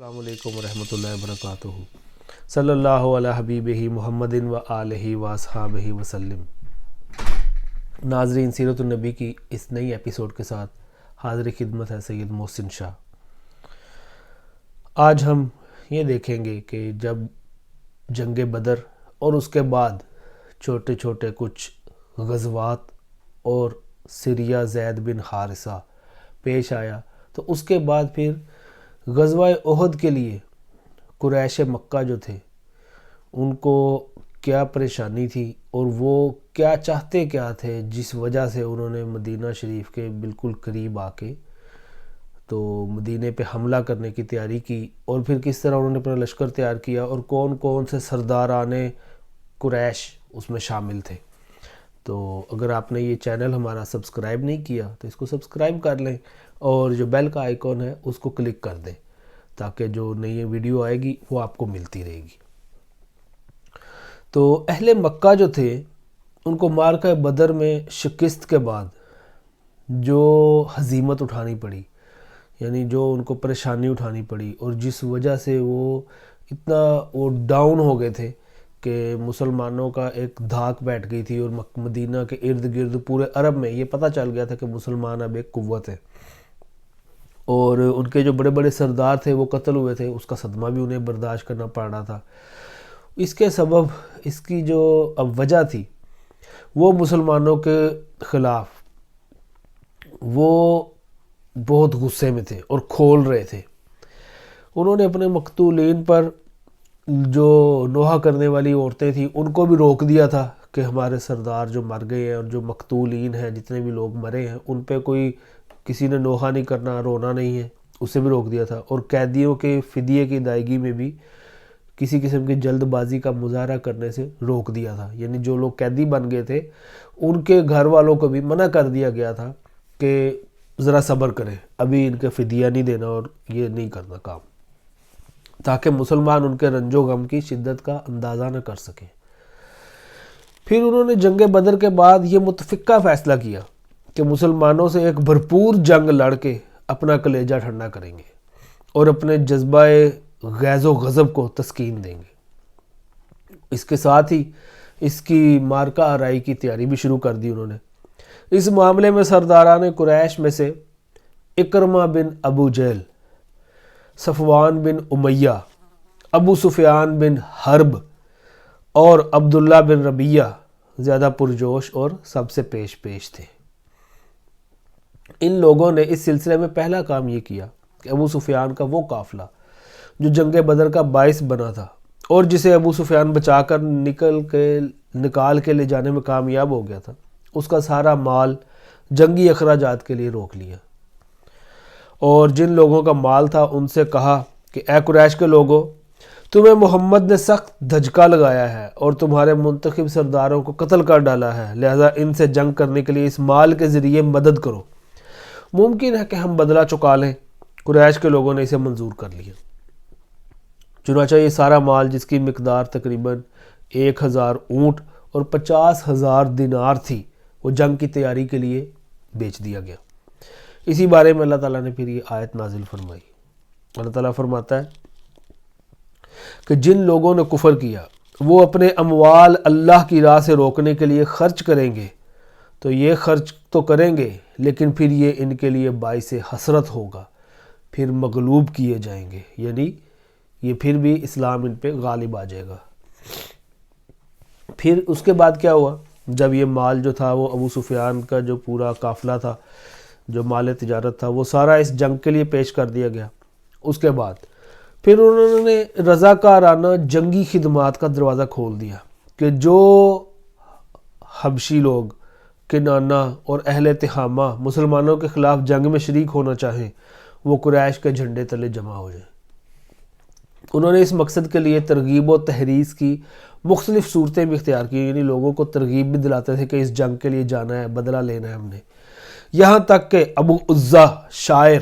السلام علیکم ورحمۃ اللہ وبرکاتہ۔ صلی اللہ علیہ حبیبہ محمد و آلہ و اصحابہ وسلم۔ ناظرین، سیرت النبی کی اس نئی ایپیسوڈ کے ساتھ حاضر خدمت ہے سید محسن شاہ۔ آج ہم یہ دیکھیں گے کہ جب جنگ بدر اور اس کے بعد چھوٹے چھوٹے کچھ غزوات اور سریہ زید بن حارثہ پیش آیا، تو اس کے بعد پھر غزوہ احد کے لیے قریش مکہ جو تھے ان کو کیا پریشانی تھی اور وہ کیا چاہتے کیا تھے، جس وجہ سے انہوں نے مدینہ شریف کے بالکل قریب آ کے تو مدینے پہ حملہ کرنے کی تیاری کی، اور پھر کس طرح انہوں نے اپنا لشکر تیار کیا اور کون کون سے سرداران قریش اس میں شامل تھے۔ تو اگر آپ نے یہ چینل ہمارا سبسکرائب نہیں کیا تو اس کو سبسکرائب کر لیں، اور جو بیل کا آئیکن ہے اس کو کلک کر دیں تاکہ جو نئی ویڈیو آئے گی وہ آپ کو ملتی رہے گی۔ تو اہل مکہ جو تھے ان کو معرکہ بدر میں شکست کے بعد جو ہزیمت اٹھانی پڑی، یعنی جو ان کو پریشانی اٹھانی پڑی، اور جس وجہ سے وہ اتنا ڈاؤن ہو گئے تھے کہ مسلمانوں کا ایک دھاک بیٹھ گئی تھی، اور مدینہ کے ارد گرد پورے عرب میں یہ پتہ چل گیا تھا کہ مسلمان اب ایک قوت ہے، اور ان کے جو بڑے بڑے سردار تھے وہ قتل ہوئے تھے، اس کا صدمہ بھی انہیں برداشت کرنا پڑ رہا تھا۔ اس کے سبب اس کی جو اب وجہ تھی وہ مسلمانوں کے خلاف وہ بہت غصے میں تھے اور کھول رہے تھے۔ انہوں نے اپنے مقتولین پر جو نوحہ کرنے والی عورتیں تھیں ان کو بھی روک دیا تھا کہ ہمارے سردار جو مر گئے ہیں اور جو مقتولین ہیں، جتنے بھی لوگ مرے ہیں، ان پہ کوئی کسی نے نوحہ نہیں کرنا، رونا نہیں ہے، اسے بھی روک دیا تھا، اور قیدیوں کے فدیے کی ادائیگی میں بھی کسی قسم کی جلد بازی کا مظاہرہ کرنے سے روک دیا تھا۔ یعنی جو لوگ قیدی بن گئے تھے ان کے گھر والوں کو بھی منع کر دیا گیا تھا کہ ذرا صبر کریں، ابھی ان کے فدیہ نہیں دینا اور یہ نہیں کرنا کام، تاکہ مسلمان ان کے رنج و غم کی شدت کا اندازہ نہ کر سکیں۔ پھر انہوں نے جنگ بدر کے بعد یہ متفقہ فیصلہ کیا کہ مسلمانوں سے ایک بھرپور جنگ لڑ کے اپنا کلیجہ ٹھنڈا کریں گے اور اپنے جذبہ غیظ و غضب کو تسکین دیں گے۔ اس کے ساتھ ہی اس کی معرکہ آرائی کی تیاری بھی شروع کر دی انہوں نے۔ اس معاملے میں سرداران قریش میں سے اکرمہ بن ابو جہل، صفوان بن امیہ، ابو سفیان بن حرب اور عبداللہ بن ربیہ زیادہ پرجوش اور سب سے پیش تھے۔ ان لوگوں نے اس سلسلے میں پہلا کام یہ کیا کہ ابو سفیان کا وہ قافلہ جو جنگ بدر کا باعث بنا تھا اور جسے ابو سفیان بچا کر نکال کے لے جانے میں کامیاب ہو گیا تھا، اس کا سارا مال جنگی اخراجات کے لیے روک لیا، اور جن لوگوں کا مال تھا ان سے کہا کہ اے قریش کے لوگوں، تمہیں محمد نے سخت دھچکا لگایا ہے اور تمہارے منتخب سرداروں کو قتل کر ڈالا ہے، لہذا ان سے جنگ کرنے کے لیے اس مال کے ذریعے مدد کرو، ممکن ہے کہ ہم بدلہ چکا لیں۔ قریش کے لوگوں نے اسے منظور کر لیا۔ چنانچہ یہ سارا مال، جس کی مقدار تقریباً 1000 اونٹ اور 50,000 دینار تھی، وہ جنگ کی تیاری کے لیے بیچ دیا گیا۔ اسی بارے میں اللہ تعالیٰ نے پھر یہ آیت نازل فرمائی۔ اللہ تعالیٰ فرماتا ہے کہ جن لوگوں نے کفر کیا وہ اپنے اموال اللہ کی راہ سے روکنے کے لیے خرچ کریں گے، تو یہ خرچ تو کریں گے لیکن پھر یہ ان کے لیے باعث حسرت ہوگا، پھر مغلوب کیے جائیں گے، یعنی یہ پھر بھی اسلام ان پہ غالب آ جائے گا۔ پھر اس کے بعد کیا ہوا؟ جب یہ مال جو تھا وہ ابو سفیان کا جو پورا قافلہ تھا، جو مال تجارت تھا، وہ سارا اس جنگ کے لیے پیش کر دیا گیا۔ اس کے بعد پھر انہوں نے رضاکارانہ جنگی خدمات کا دروازہ کھول دیا کہ جو حبشی لوگ، کنانہ اور اہل تہامہ مسلمانوں کے خلاف جنگ میں شریک ہونا چاہیں وہ قریش کے جھنڈے تلے جمع ہو جائیں۔ انہوں نے اس مقصد کے لیے ترغیب و تحریض کی مختلف صورتیں بھی اختیار کی، یعنی لوگوں کو ترغیب بھی دلاتے تھے کہ اس جنگ کے لیے جانا ہے، بدلہ لینا ہے ہم نے۔ یہاں تک کہ ابو عزہ شاعر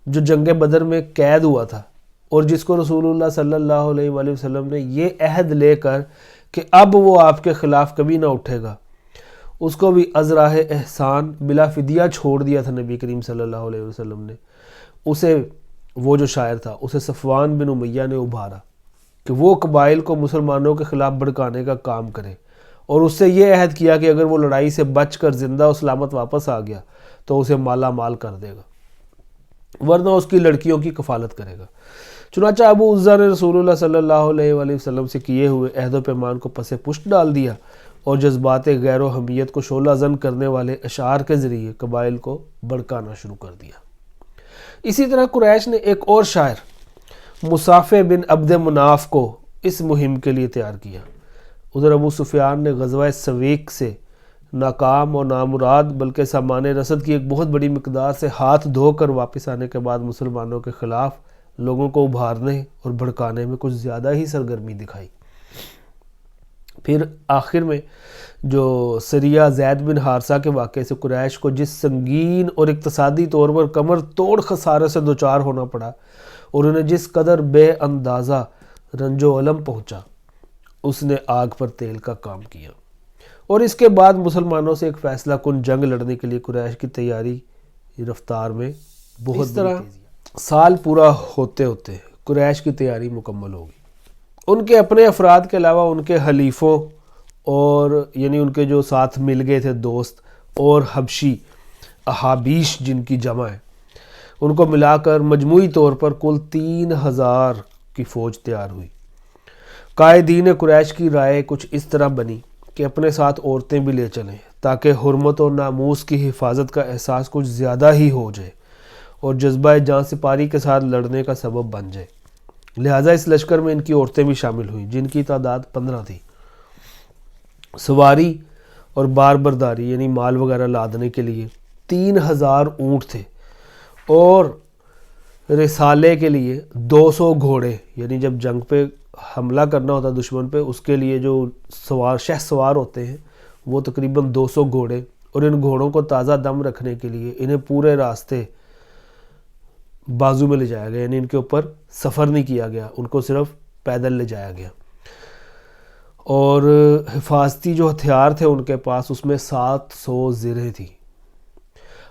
جو جنگ بدر میں قید ہوا تھا اور جس کو رسول اللہ صلی اللہ علیہ وآلہ وسلم نے یہ عہد لے کر کہ اب وہ آپ کے خلاف کبھی نہ اٹھے گا، اس کو بھی از راہ احسان بلا فدیہ چھوڑ دیا تھا نبی کریم صلی اللہ علیہ وسلم نے۔ اسے وہ جو شاعر تھا اسے صفوان بن امیہ نے ابھارا کہ وہ قبائل کو مسلمانوں کے خلاف بھڑکانے کا کام کرے، اور اس سے یہ عہد کیا کہ اگر وہ لڑائی سے بچ کر زندہ و سلامت واپس آ گیا تو اسے مالا مال کر دے گا، ورنہ اس کی لڑکیوں کی کفالت کرے گا۔ چنانچہ ابو عزہ نے رسول اللہ صلی اللہ علیہ وآلہ وسلم سے کیے ہوئے عہد و پیمان کو پس پشت ڈال دیا اور جذبات غیر و حمیت کو شعلہ زن کرنے والے اشعار کے ذریعے قبائل کو بھڑکانا شروع کر دیا۔ اسی طرح قریش نے ایک اور شاعر مصافح بن عبد مناف کو اس مہم کے لیے تیار کیا۔ ادھر ابو سفیان نے غزوہ سویق سے ناکام اور نامراد بلکہ سامان رسد کی ایک بہت بڑی مقدار سے ہاتھ دھو کر واپس آنے کے بعد مسلمانوں کے خلاف لوگوں کو ابھارنے اور بھڑکانے میں کچھ زیادہ ہی سرگرمی دکھائی۔ پھر آخر میں جو سریہ زید بن حارثہ کے واقعے سے قریش کو جس سنگین اور اقتصادی طور پر کمر توڑ خسارے سے دوچار ہونا پڑا اور انہیں جس قدر بے اندازہ رنج و الم پہنچا، اس نے آگ پر تیل کا کام کیا، اور اس کے بعد مسلمانوں سے ایک فیصلہ کن جنگ لڑنے کے لیے قریش کی تیاری رفتار میں بہت بڑی تیزی۔ سال پورا ہوتے ہوتے قریش کی تیاری مکمل ہوگی۔ ان کے اپنے افراد کے علاوہ ان کے حلیفوں اور یعنی ان کے جو ساتھ مل گئے تھے دوست اور حبشی احابیش جن کی جمع ہے، ان کو ملا کر مجموعی طور پر کل 3000 کی فوج تیار ہوئی۔ قائدین قریش کی رائے کچھ اس طرح بنی کہ اپنے ساتھ عورتیں بھی لے چلیں تاکہ حرمت و ناموس کی حفاظت کا احساس کچھ زیادہ ہی ہو جائے اور جذبہ جان سپاری کے ساتھ لڑنے کا سبب بن جائے۔ لہٰذا اس لشکر میں ان کی عورتیں بھی شامل ہوئیں جن کی تعداد 15 تھی۔ سواری اور بار برداری یعنی مال وغیرہ لادنے کے لیے 3000 اونٹ تھے، اور رسالے کے لیے 200 گھوڑے، یعنی جب جنگ پہ حملہ کرنا ہوتا دشمن پہ اس کے لیے جو شہ سوار ہوتے ہیں وہ تقریباً 200 گھوڑے، اور ان گھوڑوں کو تازہ دم رکھنے کے لیے انہیں پورے راستے بازو میں لے جایا گیا، یعنی ان کے اوپر سفر نہیں کیا گیا، ان کو صرف پیدل لے جایا گیا، اور حفاظتی جو ہتھیار تھے ان کے پاس اس میں 700 زرہیں تھی۔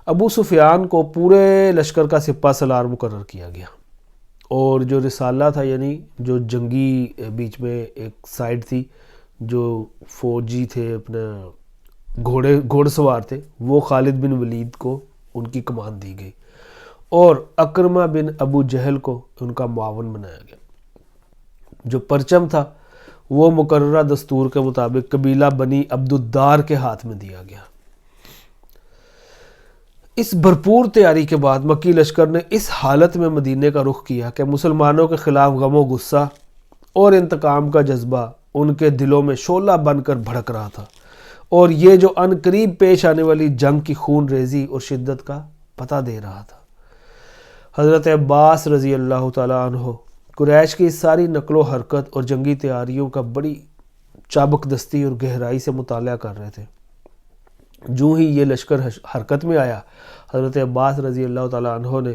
ابو سفیان کو پورے لشکر کا سپہ سالار مقرر کیا گیا، اور جو رسالہ تھا یعنی جو جنگی بیچ میں ایک سائیڈ تھی، جو فوجی تھے اپنے گھوڑ سوار تھے، وہ خالد بن ولید کو ان کی کمان دی گئی، اور اکرمہ بن ابو جہل کو ان کا معاون بنایا گیا۔ جو پرچم تھا وہ مقررہ دستور کے مطابق قبیلہ بنی عبدالدار کے ہاتھ میں دیا گیا۔ اس بھرپور تیاری کے بعد مکی لشکر نے اس حالت میں مدینے کا رخ کیا کہ مسلمانوں کے خلاف غم و غصہ اور انتقام کا جذبہ ان کے دلوں میں شعلہ بن کر بھڑک رہا تھا، اور یہ جو ان قریب پیش آنے والی جنگ کی خون ریزی اور شدت کا پتہ دے رہا تھا۔ حضرت عباس رضی اللہ تعالیٰ عنہ قریش کی ساری نقل و حرکت اور جنگی تیاریوں کا بڑی چابک دستی اور گہرائی سے مطالعہ کر رہے تھے۔ جو ہی یہ لشکر حرکت میں آیا، حضرت عباس رضی اللہ تعالیٰ عنہ نے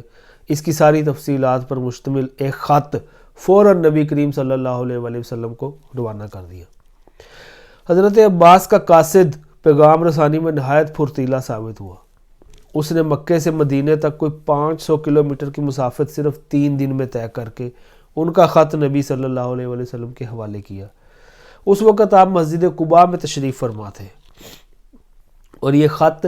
اس کی ساری تفصیلات پر مشتمل ایک خط فوراً نبی کریم صلی اللہ علیہ وآلہ وسلم کو روانہ کر دیا۔ حضرت عباس کا قاصد پیغام رسانی میں نہایت پھرتیلا ثابت ہوا۔ اس نے مکے سے مدینے تک کوئی 500 کلومیٹر کی مسافت صرف 3 دن میں طے کر کے ان کا خط نبی صلی اللہ علیہ وآلہ وسلم کے حوالے کیا۔ اس وقت آپ مسجد قباء میں تشریف فرما تھے، اور یہ خط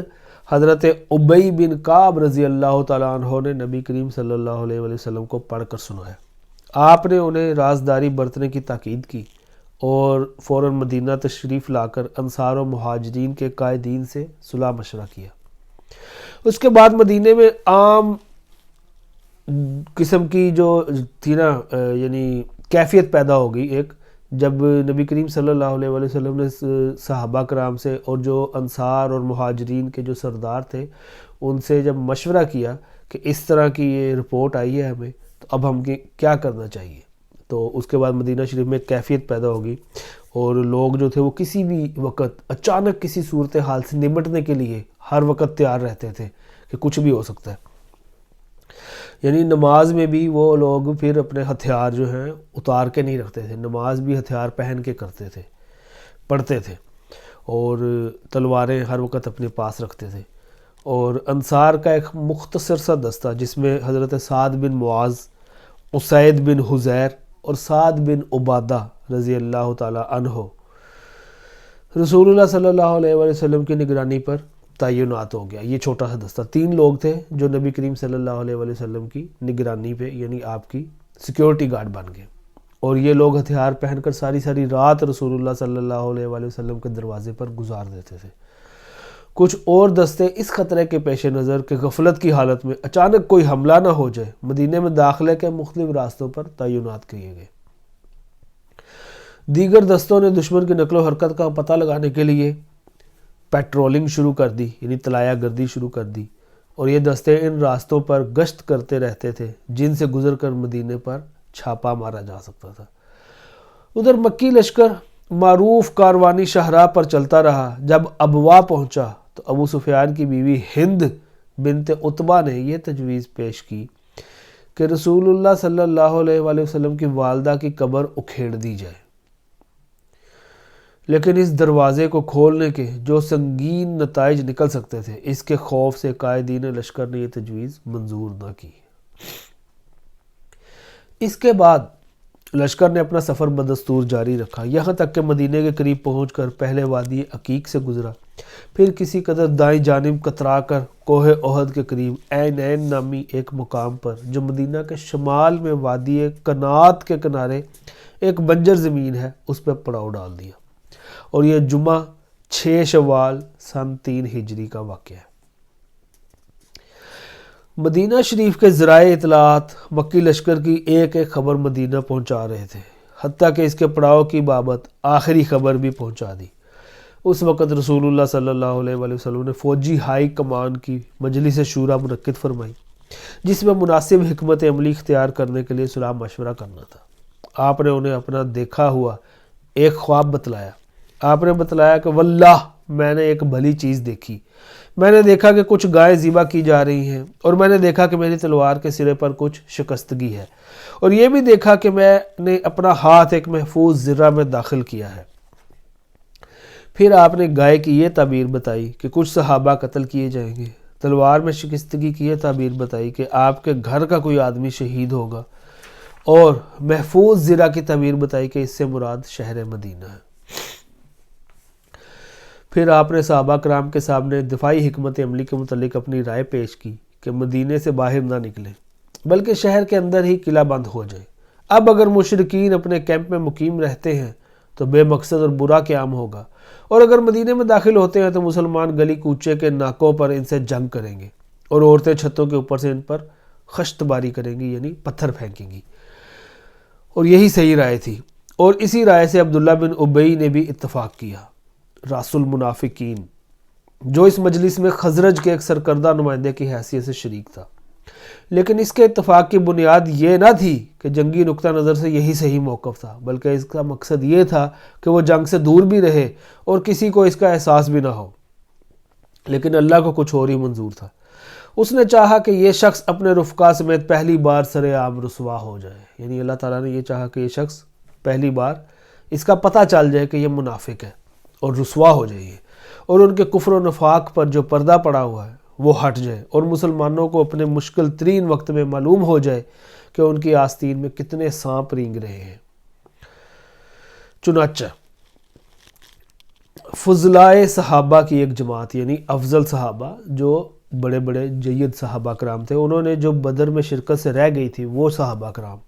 حضرت ابی بن کعب رضی اللہ تعالیٰ عنہ نے نبی کریم صلی اللہ علیہ وآلہ وسلم کو پڑھ کر سنایا۔ آپ نے انہیں رازداری برتنے کی تاکید کی اور فوراً مدینہ تشریف لا کر انصار و مہاجرین کے قائدین سے صلاح مشورہ کیا۔ اس کے بعد مدینے میں عام قسم کی جو تھی نا یعنی کیفیت پیدا ہو گئی ایک، جب نبی کریم صلی اللہ علیہ وآلہ وسلم نے صحابہ کرام سے اور جو انصار اور مہاجرین کے جو سردار تھے ان سے جب مشورہ کیا کہ اس طرح کی یہ رپورٹ آئی ہے ہمیں، تو اب ہم کیا کرنا چاہیے، تو اس کے بعد مدینہ شریف میں کیفیت پیدا ہوگی، اور لوگ جو تھے وہ کسی بھی وقت اچانک کسی صورتحال سے نمٹنے کے لیے ہر وقت تیار رہتے تھے کہ کچھ بھی ہو سکتا ہے۔ یعنی نماز میں بھی وہ لوگ پھر اپنے ہتھیار جو ہیں اتار کے نہیں رکھتے تھے، نماز بھی ہتھیار پہن کے کرتے تھے، پڑھتے تھے، اور تلواریں ہر وقت اپنے پاس رکھتے تھے۔ اور انصار کا ایک مختصر سا دستہ جس میں حضرت سعد بن معاذ اسید بن حزیر اور سعد بن عبادہ رضی اللہ تعالی عنہ رسول اللہ صلی اللہ علیہ وآلہ وسلم کی نگرانی پر تعینات ہو گیا۔ یہ چھوٹا سا دستہ 3 لوگ تھے جو نبی کریم صلی اللہ علیہ وآلہ وسلم کی نگرانی پہ یعنی آپ کی سیکیورٹی گارڈ بن گئے، اور یہ لوگ ہتھیار پہن کر ساری رات رسول اللہ صلی اللہ علیہ وآلہ وسلم کے دروازے پر گزار دیتے تھے۔ کچھ اور دستے اس خطرے کے پیش نظر کہ غفلت کی حالت میں اچانک کوئی حملہ نہ ہو جائے، مدینے میں داخلے کے مختلف راستوں پر تعینات کیے گئے۔ دیگر دستوں نے دشمن کی نقل و حرکت کا پتہ لگانے کے لیے پیٹرولنگ شروع کر دی، یعنی طلایہ گردی شروع کر دی، اور یہ دستے ان راستوں پر گشت کرتے رہتے تھے جن سے گزر کر مدینے پر چھاپا مارا جا سکتا تھا۔ ادھر مکی لشکر معروف کاروانی شاہراہ پر چلتا رہا۔ جب ابوا پہنچا تو ابو سفیان کی بیوی ہند بنت عتبہ نے یہ تجویز پیش کی کہ رسول اللہ صلی اللہ علیہ وآلہ وسلم کی والدہ کی قبر اکھیڑ دی جائے، لیکن اس دروازے کو کھولنے کے جو سنگین نتائج نکل سکتے تھے، اس کے خوف سے قائدین لشکر نے یہ تجویز منظور نہ کی۔ اس کے بعد لشکر نے اپنا سفر بدستور جاری رکھا، یہاں تک کہ مدینے کے قریب پہنچ کر پہلے وادی عقیق سے گزرا، پھر کسی قدر دائیں جانب کترا کر کوہ احد کے قریب عینین نامی ایک مقام پر جو مدینہ کے شمال میں وادی کنات کے کنارے ایک بنجر زمین ہے اس پہ پڑاؤ ڈال دیا، اور یہ جمعہ 6 شوال سن 3 ہجری کا واقعہ ہے۔ مدینہ شریف کے ذرائع اطلاعات مکی لشکر کی ایک خبر مدینہ پہنچا رہے تھے، حتیٰ کہ اس کے پڑاؤ کی بابت آخری خبر بھی پہنچا دی۔ اس وقت رسول اللہ صلی اللہ علیہ وآلہ وسلم نے فوجی ہائی کمان کی مجلس شورا منعقد فرمائی، جس میں مناسب حکمت عملی اختیار کرنے کے لیے صلاح مشورہ کرنا تھا۔ آپ نے انہیں اپنا دیکھا ہوا ایک خواب بتلایا۔ آپ نے بتلایا کہ واللہ میں نے ایک بھلی چیز دیکھی، میں نے دیکھا کہ کچھ گائیں ذبح کی جا رہی ہیں، اور میں نے دیکھا کہ میری تلوار کے سرے پر کچھ شکستگی ہے، اور یہ بھی دیکھا کہ میں نے اپنا ہاتھ ایک محفوظ ذرہ میں داخل کیا ہے۔ پھر آپ نے گائے کی یہ تعبیر بتائی کہ کچھ صحابہ قتل کیے جائیں گے، تلوار میں شکستگی کی یہ تعبیر بتائی کہ آپ کے گھر کا کوئی آدمی شہید ہوگا، اور محفوظ ذرہ کی تعبیر بتائی کہ اس سے مراد شہر مدینہ ہے۔ پھر آپ نے صحابہ کرام کے سامنے دفاعی حکمت عملی کے متعلق اپنی رائے پیش کی کہ مدینے سے باہر نہ نکلیں بلکہ شہر کے اندر ہی قلعہ بند ہو جائے۔ اب اگر مشرکین اپنے کیمپ میں مقیم رہتے ہیں تو بے مقصد اور برا قیام ہوگا، اور اگر مدینے میں داخل ہوتے ہیں تو مسلمان گلی کوچے کے ناکوں پر ان سے جنگ کریں گے، اور عورتیں چھتوں کے اوپر سے ان پر خشت باری کریں گی، یعنی پتھر پھینکیں گی۔ اور یہی صحیح رائے تھی، اور اسی رائے سے عبداللہ بن ابی نے بھی اتفاق کیا، راس المنافقین، جو اس مجلس میں خزرج کے ایک سرکردہ نمائندے کی حیثیت سے شریک تھا۔ لیکن اس کے اتفاق کی بنیاد یہ نہ تھی کہ جنگی نقطہ نظر سے یہی صحیح موقف تھا، بلکہ اس کا مقصد یہ تھا کہ وہ جنگ سے دور بھی رہے اور کسی کو اس کا احساس بھی نہ ہو۔ لیکن اللہ کو کچھ اور ہی منظور تھا۔ اس نے چاہا کہ یہ شخص اپنے رفقا سمیت پہلی بار سر عام رسوا ہو جائے، یعنی اللہ تعالیٰ نے یہ چاہا کہ یہ شخص پہلی بار اس کا پتہ چل جائے کہ یہ منافق ہے اور رسوا ہو جائے، اور ان کے کفر و نفاق پر جو پردہ پڑا ہوا ہے وہ ہٹ جائے، اور مسلمانوں کو اپنے مشکل ترین وقت میں معلوم ہو جائے کہ ان کی آستین میں کتنے سانپ رینگ رہے ہیں۔ چنانچہ فضلائے صحابہ کی ایک جماعت، یعنی افضل صحابہ جو بڑے بڑے جید صحابہ کرام تھے، انہوں نے جو بدر میں شرکت سے رہ گئی تھی وہ صحابہ کرام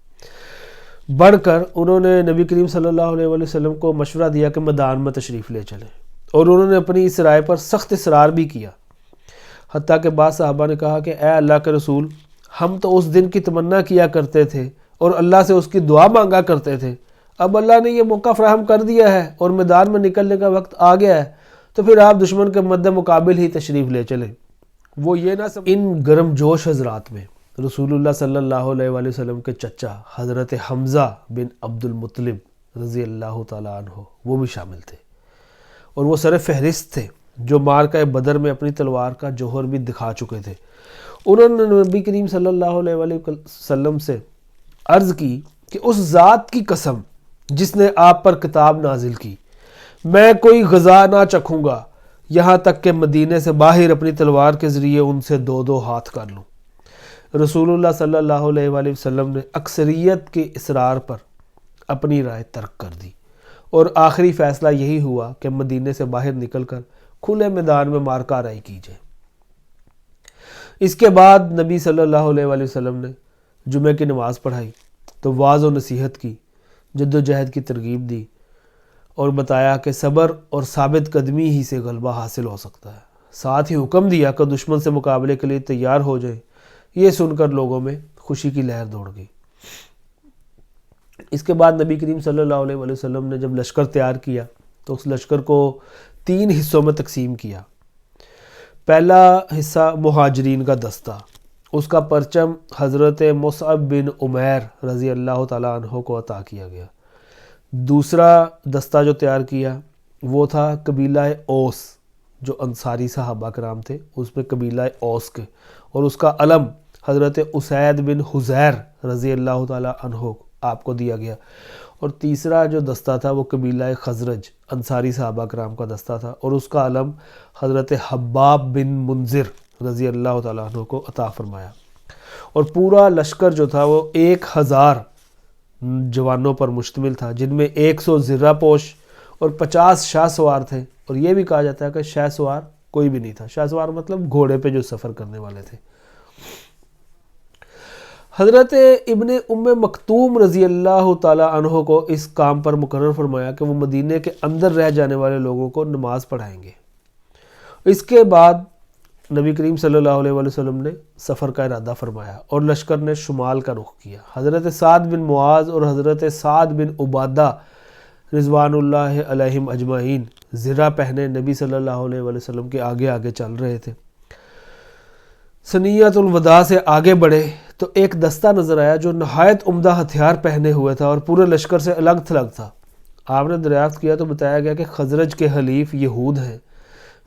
بڑھ کر انہوں نے نبی کریم صلی اللہ علیہ وآلہ وسلم کو مشورہ دیا کہ میدان میں تشریف لے چلیں، اور انہوں نے اپنی اس رائے پر سخت اصرار بھی کیا۔ حتیٰ کہ بعض صحابہ نے کہا کہ اے اللہ کے رسول، ہم تو اس دن کی تمنا کیا کرتے تھے اور اللہ سے اس کی دعا مانگا کرتے تھے، اب اللہ نے یہ موقع فراہم کر دیا ہے اور میدان میں نکلنے کا وقت آ گیا ہے، تو پھر آپ دشمن کے مد مقابل ہی تشریف لے چلیں۔ وہ یہ نہ سمجھ ان گرم جوش حضرات میں رسول اللہ صلی اللہ علیہ وآلہ وسلم کے چچا حضرت حمزہ بن عبد المطلب رضی اللہ تعالیٰ عنہ وہ بھی شامل تھے، اور وہ سر فہرست تھے جو مارکہ بدر میں اپنی تلوار کا جوہر بھی دکھا چکے تھے۔ انہوں نے نبی کریم صلی اللہ علیہ وآلہ وسلم سے عرض کی کہ اس ذات کی قسم جس نے آپ پر کتاب نازل کی، میں کوئی غذا نہ چکھوں گا یہاں تک کہ مدینے سے باہر اپنی تلوار کے ذریعے ان سے 2 ہاتھ کر لوں۔ رسول اللہ صلی اللہ علیہ وآلہ وسلم نے اکثریت کے اصرار پر اپنی رائے ترک کر دی اور آخری فیصلہ یہی ہوا کہ مدینے سے باہر نکل کر کھلے میدان میں مارکہ آرائی کی جائے۔ اس کے بعد نبی صلی اللہ علیہ وآلہ وسلم نے جمعہ کی نماز پڑھائی تو واعظ و نصیحت کی، جد و جہد کی ترغیب دی اور بتایا کہ صبر اور ثابت قدمی ہی سے غلبہ حاصل ہو سکتا ہے۔ ساتھ ہی حکم دیا کہ دشمن سے مقابلے کے لیے تیار ہو جائیں۔ یہ سن کر لوگوں میں خوشی کی لہر دوڑ گئی۔ اس کے بعد نبی کریم صلی اللہ علیہ وآلہ وسلم نے جب لشکر تیار کیا تو اس لشکر کو 3 حصوں میں تقسیم کیا۔ پہلا حصہ مہاجرین کا دستہ، اس کا پرچم حضرت مصعب بن عمیر رضی اللہ تعالیٰ عنہ کو عطا کیا گیا۔ دوسرا دستہ جو تیار کیا وہ تھا قبیلہ اوس، جو انصاری صحابہ کرام تھے، اس میں قبیلہ اوس کے، اور اس کا علم حضرت اسید بن حضیر رضی اللہ تعالیٰ عنہ آپ کو دیا گیا۔ اور تیسرا جو دستہ تھا وہ قبیلہ خزرج، انصاری صحابہ کرام کا دستہ تھا، اور اس کا علم حضرت حباب بن منذر رضی اللہ تعالیٰ عنہ کو عطا فرمایا۔ اور پورا لشکر جو تھا وہ 1000 جوانوں پر مشتمل تھا، جن میں 100 زرہ پوش اور 50 شاہ سوار تھے۔ اور یہ بھی کہا جاتا ہے کہ شاہ سوار کوئی بھی نہیں تھا۔ شاہ سوار مطلب گھوڑے پہ جو سفر کرنے والے تھے۔ حضرت ابن ام مکتوم رضی اللہ تعالیٰ عنہ کو اس کام پر مقرر فرمایا کہ وہ مدینے کے اندر رہ جانے والے لوگوں کو نماز پڑھائیں گے۔ اس کے بعد نبی کریم صلی اللہ علیہ وآلہ وسلم نے سفر کا ارادہ فرمایا اور لشکر نے شمال کا رخ کیا۔ حضرت سعد بن معاذ اور حضرت سعد بن عبادہ رضوان اللہ علیہم اجمعین زرہ پہنے نبی صلی اللہ علیہ وآلہ وسلم کے آگے آگے چل رہے تھے۔ ثنیۃ الوداع سے آگے بڑھے تو ایک دستہ نظر آیا جو نہایت عمدہ ہتھیار پہنے ہوئے تھا اور پورے لشکر سے الگ تھلگ تھا۔ آپ نے دریافت کیا تو بتایا گیا کہ خزرج کے حلیف یہود ہیں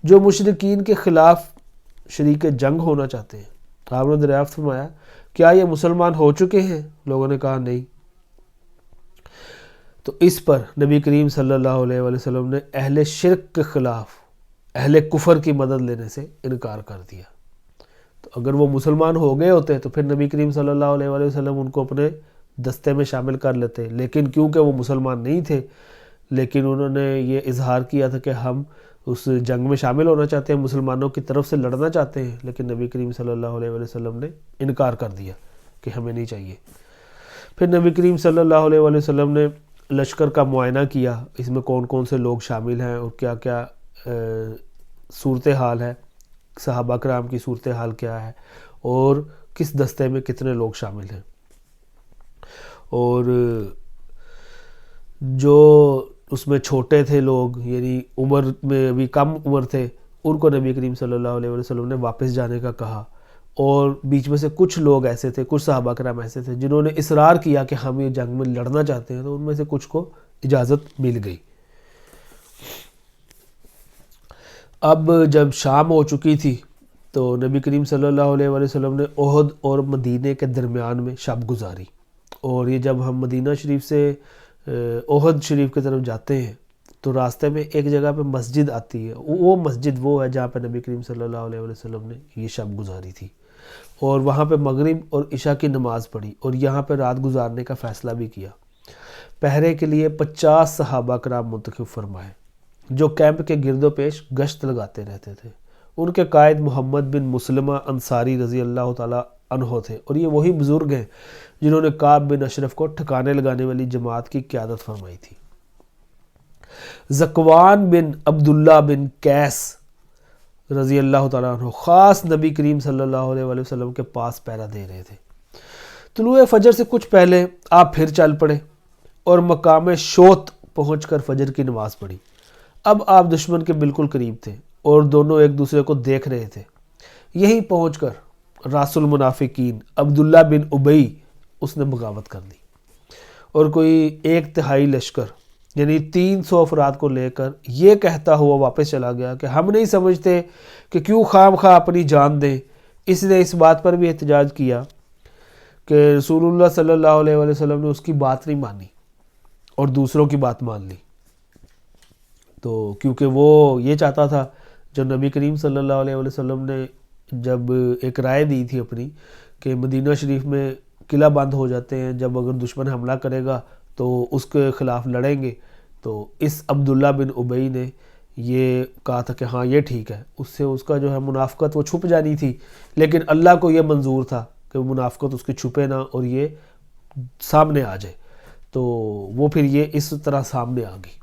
جو مشرکین کے خلاف شریک جنگ ہونا چاہتے ہیں۔ آپ نے دریافت فرمایا کیا یہ مسلمان ہو چکے ہیں؟ لوگوں نے کہا نہیں۔ تو اس پر نبی کریم صلی اللہ علیہ وآلہ وسلم نے اہل شرک کے خلاف اہل کفر کی مدد لینے سے انکار کر دیا۔ تو اگر وہ مسلمان ہو گئے ہوتے تو پھر نبی کریم صلی اللہ علیہ وآلہ وسلم ان کو اپنے دستے میں شامل کر لیتے، لیکن کیونکہ وہ مسلمان نہیں تھے، لیکن انہوں نے یہ اظہار کیا تھا کہ ہم اس جنگ میں شامل ہونا چاہتے ہیں، مسلمانوں کی طرف سے لڑنا چاہتے ہیں، لیکن نبی کریم صلی اللہ علیہ وآلہ وسلم نے انکار کر دیا کہ ہمیں نہیں چاہیے۔ پھر نبی کریم صلی اللہ علیہ وآلہ وسلم نے لشکر کا معائنہ کیا، اس میں کون کون سے لوگ شامل ہیں اور کیا کیا صورتحال ہے، صحابہ کرام کی صورتحال کیا ہے اور کس دستے میں کتنے لوگ شامل ہیں۔ اور جو اس میں چھوٹے تھے لوگ، یعنی عمر میں ابھی کم عمر تھے، ان کو نبی کریم صلی اللہ علیہ وسلم نے واپس جانے کا کہا۔ اور بیچ میں سے کچھ لوگ ایسے تھے، کچھ صحابہ کرام ایسے تھے جنہوں نے اصرار کیا کہ ہم یہ جنگ میں لڑنا چاہتے ہیں، تو ان میں سے کچھ کو اجازت مل گئی۔ اب جب شام ہو چکی تھی تو نبی کریم صلی اللہ علیہ وآلہ وسلم نے احد اور مدینے کے درمیان میں شب گزاری۔ اور یہ جب ہم مدینہ شریف سے احد شریف کی طرف جاتے ہیں تو راستے میں ایک جگہ پہ مسجد آتی ہے، وہ مسجد وہ ہے جہاں پہ نبی کریم صلی اللہ علیہ وآلہ وسلم نے یہ شب گزاری تھی، اور وہاں پہ مغرب اور عشاء کی نماز پڑھی اور یہاں پہ رات گزارنے کا فیصلہ بھی کیا۔ پہرے کے لیے 50 صحابہ کرام منتخب فرمائے جو کیمپ کے گرد و پیش گشت لگاتے رہتے تھے۔ ان کے قائد محمد بن مسلمہ انصاری رضی اللہ تعالیٰ عنہ تھے، اور یہ وہی بزرگ ہیں جنہوں نے کعب بن اشرف کو ٹھکانے لگانے والی جماعت کی قیادت فرمائی تھی۔ ذکوان بن عبداللہ بن قیس رضی اللہ تعالیٰ عنہ خاص نبی کریم صلی اللہ علیہ وآلہ وسلم کے پاس پہرا دے رہے تھے۔ طلوع فجر سے کچھ پہلے آپ پھر چل پڑے اور مقام شوت پہنچ کر فجر کی نماز پڑھی۔ اب آپ دشمن کے بالکل قریب تھے اور دونوں ایک دوسرے کو دیکھ رہے تھے۔ یہیں پہنچ کر راس المنافقین عبداللہ بن ابی اس نے بغاوت کر دی اور کوئی 1/3 لشکر یعنی 300 افراد کو لے کر یہ کہتا ہوا واپس چلا گیا کہ ہم نہیں سمجھتے کہ کیوں خام خواہ اپنی جان دیں۔ اس نے اس بات پر بھی احتجاج کیا کہ رسول اللہ صلی اللہ علیہ وآلہ وسلم نے اس کی بات نہیں مانی اور دوسروں کی بات مان لی۔ تو کیونکہ وہ یہ چاہتا تھا، جو نبی کریم صلی اللہ علیہ وآلہ وسلم نے جب ایک رائے دی تھی اپنی کہ مدینہ شریف میں قلعہ بند ہو جاتے ہیں، جب اگر دشمن حملہ کرے گا تو اس کے خلاف لڑیں گے. تو اس عبداللہ بن ابی نے یہ کہا تھا کہ ہاں یہ ٹھیک ہے. اس سے اس کا جو ہے منافقت وہ چھپ جانی تھی، لیکن اللہ کو یہ منظور تھا کہ منافقت اس کی چھپے نہ اور یہ سامنے آ جائے. تو وہ پھر یہ اس طرح سامنے آ گئی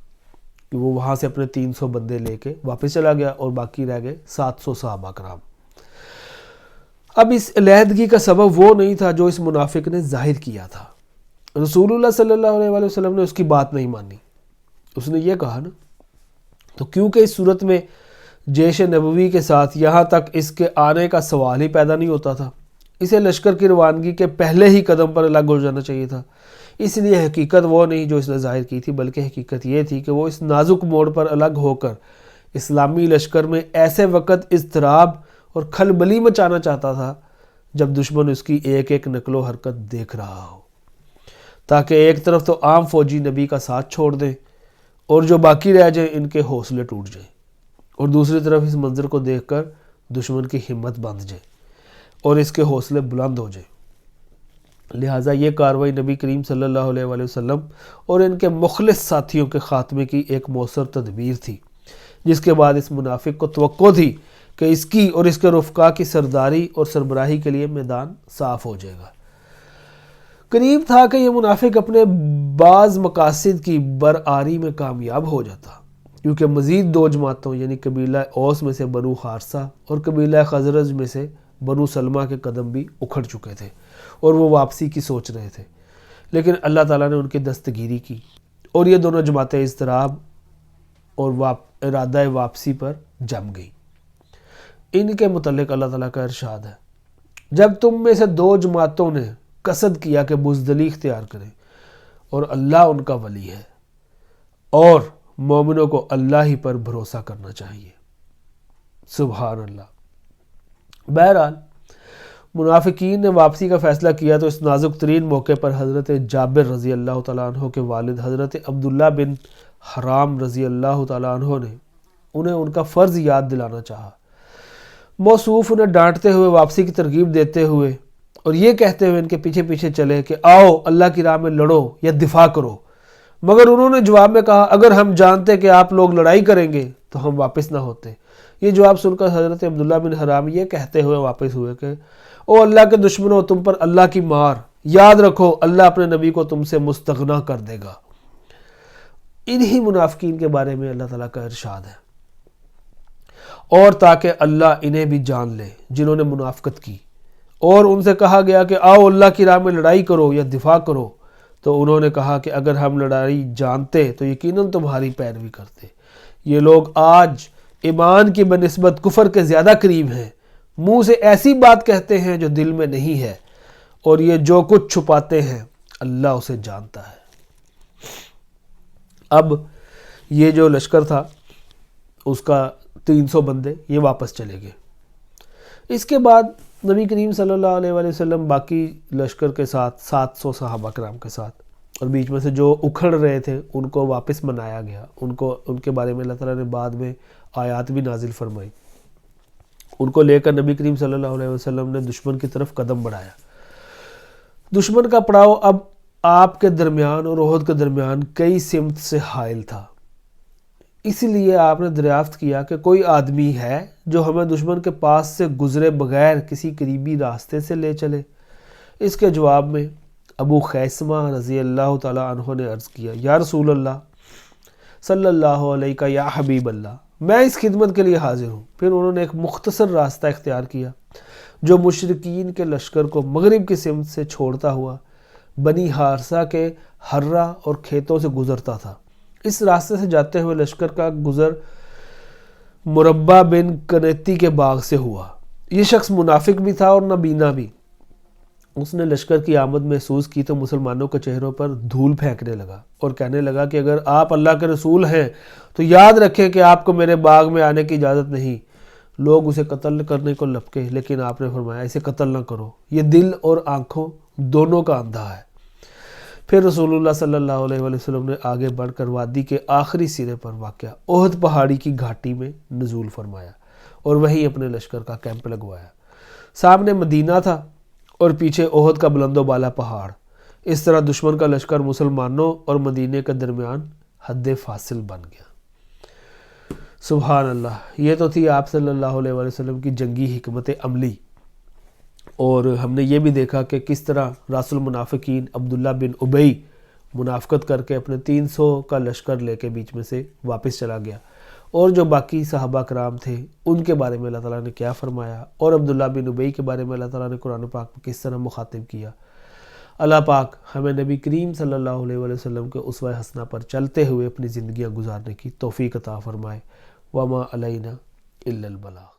کہ وہ وہاں سے اپنے 300 بندے لے کے واپس چلا گیا اور باقی رہ گئے 700 صحابہ کرام. اب اس علیحدگی کا سبب وہ نہیں تھا جو اس منافق نے ظاہر کیا تھا. رسول اللہ صلی اللہ علیہ وآلہ وسلم نے اس کی بات نہیں مانی. اس نے یہ کہا نا، تو کیونکہ اس صورت میں جیش نبوی کے ساتھ یہاں تک اس کے آنے کا سوال ہی پیدا نہیں ہوتا تھا. اسے لشکر کی روانگی کے پہلے ہی قدم پر الگ ہو جانا چاہیے تھا. اس لیے حقیقت وہ نہیں جو اس نے ظاہر کی تھی، بلکہ حقیقت یہ تھی کہ وہ اس نازک موڑ پر الگ ہو کر اسلامی لشکر میں ایسے وقت اضطراب اور کھلبلی مچانا چاہتا تھا جب دشمن اس کی ایک ایک نقل و حرکت دیکھ رہا ہو، تاکہ ایک طرف تو عام فوجی نبی کا ساتھ چھوڑ دیں اور جو باقی رہ جائیں ان کے حوصلے ٹوٹ جائیں، اور دوسری طرف اس منظر کو دیکھ کر دشمن کی ہمت بندھ جائے اور اس کے حوصلے بلند ہو جائیں. لہٰذا یہ کارروائی نبی کریم صلی اللہ علیہ وآلہ وسلم اور ان کے مخلص ساتھیوں کے خاتمے کی ایک مؤثر تدبیر تھی، جس کے بعد اس منافق کو توقع تھی کہ اس کی اور اس کے رفقا کی سرداری اور سربراہی کے لیے میدان صاف ہو جائے گا. قریب تھا کہ یہ منافق اپنے بعض مقاصد کی برآری میں کامیاب ہو جاتا، کیونکہ مزید 2 جماعتوں یعنی قبیلہ اوس میں سے بنو حارثہ اور قبیلہ خزرج میں سے بنو سلمہ کے قدم بھی اکھڑ چکے تھے اور وہ واپسی کی سوچ رہے تھے. لیکن اللہ تعالیٰ نے ان کی دستگیری کی اور یہ دونوں جماعتیں اضطراب اور ارادہ واپسی پر جم گئی. ان کے متعلق اللہ تعالیٰ کا ارشاد ہے، جب تم میں سے 2 جماعتوں نے قصد کیا کہ بزدلی اختیار کریں اور اللہ ان کا ولی ہے، اور مومنوں کو اللہ ہی پر بھروسہ کرنا چاہیے. سبحان اللہ. بہرحال منافقین نے واپسی کا فیصلہ کیا تو اس نازک ترین موقع پر حضرت جابر رضی اللہ تعالیٰ عنہ کے والد حضرت عبداللہ بن حرام رضی اللہ تعالیٰ عنہ نے انہیں ان کا فرض یاد دلانا چاہا. موصوف انہیں ڈانٹتے ہوئے واپسی کی ترغیب دیتے ہوئے اور یہ کہتے ہوئے ان کے پیچھے پیچھے چلے کہ آؤ اللہ کی راہ میں لڑو یا دفاع کرو، مگر انہوں نے جواب میں کہا اگر ہم جانتے کہ آپ لوگ لڑائی کریں گے تو ہم واپس نہ ہوتے. یہ جواب سن کر حضرت عبداللہ بن حرام یہ کہتے ہوئے واپس ہوئے کہ او اللہ کے دشمنوں، تم پر اللہ کی مار، یاد رکھو اللہ اپنے نبی کو تم سے مستغنا کر دے گا. انہی منافقین کے بارے میں اللہ تعالیٰ کا ارشاد ہے، اور تاکہ اللہ انہیں بھی جان لے جنہوں نے منافقت کی، اور ان سے کہا گیا کہ آؤ اللہ کی راہ میں لڑائی کرو یا دفاع کرو، تو انہوں نے کہا کہ اگر ہم لڑائی جانتے تو یقیناً تمہاری پیروی کرتے. یہ لوگ آج ایمان کی بنسبت کفر کے زیادہ قریب ہیں، منہ سے ایسی بات کہتے ہیں جو دل میں نہیں ہے، اور یہ جو کچھ چھپاتے ہیں اللہ اسے جانتا ہے. اب یہ جو لشکر تھا اس کا 300 بندے یہ واپس چلے گئے. اس کے بعد نبی کریم صلی اللہ علیہ وآلہ وسلم باقی لشکر کے ساتھ 700 صحابہ کرام کے ساتھ، اور بیچ میں سے جو اکھڑ رہے تھے ان کو واپس منایا گیا. ان کے بارے میں اللہ تعالیٰ نے بعد میں آیات بھی نازل فرمائی. ان کو لے کر نبی کریم صلی اللہ علیہ وسلم نے دشمن کی طرف قدم بڑھایا. دشمن کا پڑاؤ اب آپ کے درمیان اور احد کے درمیان کئی سمت سے حائل تھا. اس لیے آپ نے دریافت کیا کہ کوئی آدمی ہے جو ہمیں دشمن کے پاس سے گزرے بغیر کسی قریبی راستے سے لے چلے. اس کے جواب میں ابو خیثمہ رضی اللہ تعالیٰ عنہ نے عرض کیا، یا رسول اللہ صلی اللہ علیہ یا حبیب اللہ، میں اس خدمت کے لیے حاضر ہوں. پھر انہوں نے ایک مختصر راستہ اختیار کیا جو مشرکین کے لشکر کو مغرب کی سمت سے چھوڑتا ہوا بنی حارثہ کے ہرہ اور کھیتوں سے گزرتا تھا. اس راستے سے جاتے ہوئے لشکر کا گزر مربع بن کنیتی کے باغ سے ہوا. یہ شخص منافق بھی تھا اور نابینا بھی. اس نے لشکر کی آمد محسوس کی تو مسلمانوں کے چہروں پر دھول پھینکنے لگا اور کہنے لگا کہ اگر آپ اللہ کے رسول ہیں تو یاد رکھیں کہ آپ کو میرے باغ میں آنے کی اجازت نہیں. لوگ اسے قتل کرنے کو لپکے، لیکن آپ نے فرمایا اسے قتل نہ کرو، یہ دل اور آنکھوں دونوں کا اندھا ہے. پھر رسول اللہ صلی اللہ علیہ وآلہ وسلم نے آگے بڑھ کر وادی کے آخری سرے پر واقع احد پہاڑی کی گھاٹی میں نزول فرمایا اور وہیں اپنے لشکر کا کیمپ لگوایا. سامنے مدینہ تھا اور پیچھے احد کا بلند و بالا پہاڑ۔ اس طرح دشمن کا لشکر مسلمانوں اور مدینے کے درمیان حد فاصل بن گیا۔ سبحان اللہ، یہ تو تھی آپ صلی اللہ علیہ وآلہ وسلم کی جنگی حکمت عملی۔ اور ہم نے یہ بھی دیکھا کہ کس طرح راس المنافقین عبداللہ بن ابی منافقت کر کے اپنے 300 کا لشکر لے کے بیچ میں سے واپس چلا گیا، اور جو باقی صحابہ کرام تھے ان کے بارے میں اللہ تعالیٰ نے کیا فرمایا، اور عبداللہ بن ابی کے بارے میں اللہ تعالیٰ نے قرآن پاک میں کس طرح مخاطب کیا۔ اللہ پاک ہمیں نبی کریم صلی اللہ علیہ وآلہ وسلم کے اسوہ حسنہ پر چلتے ہوئے اپنی زندگیاں گزارنے کی توفیق عطا فرمائے۔ وما علینا الا البلاغ۔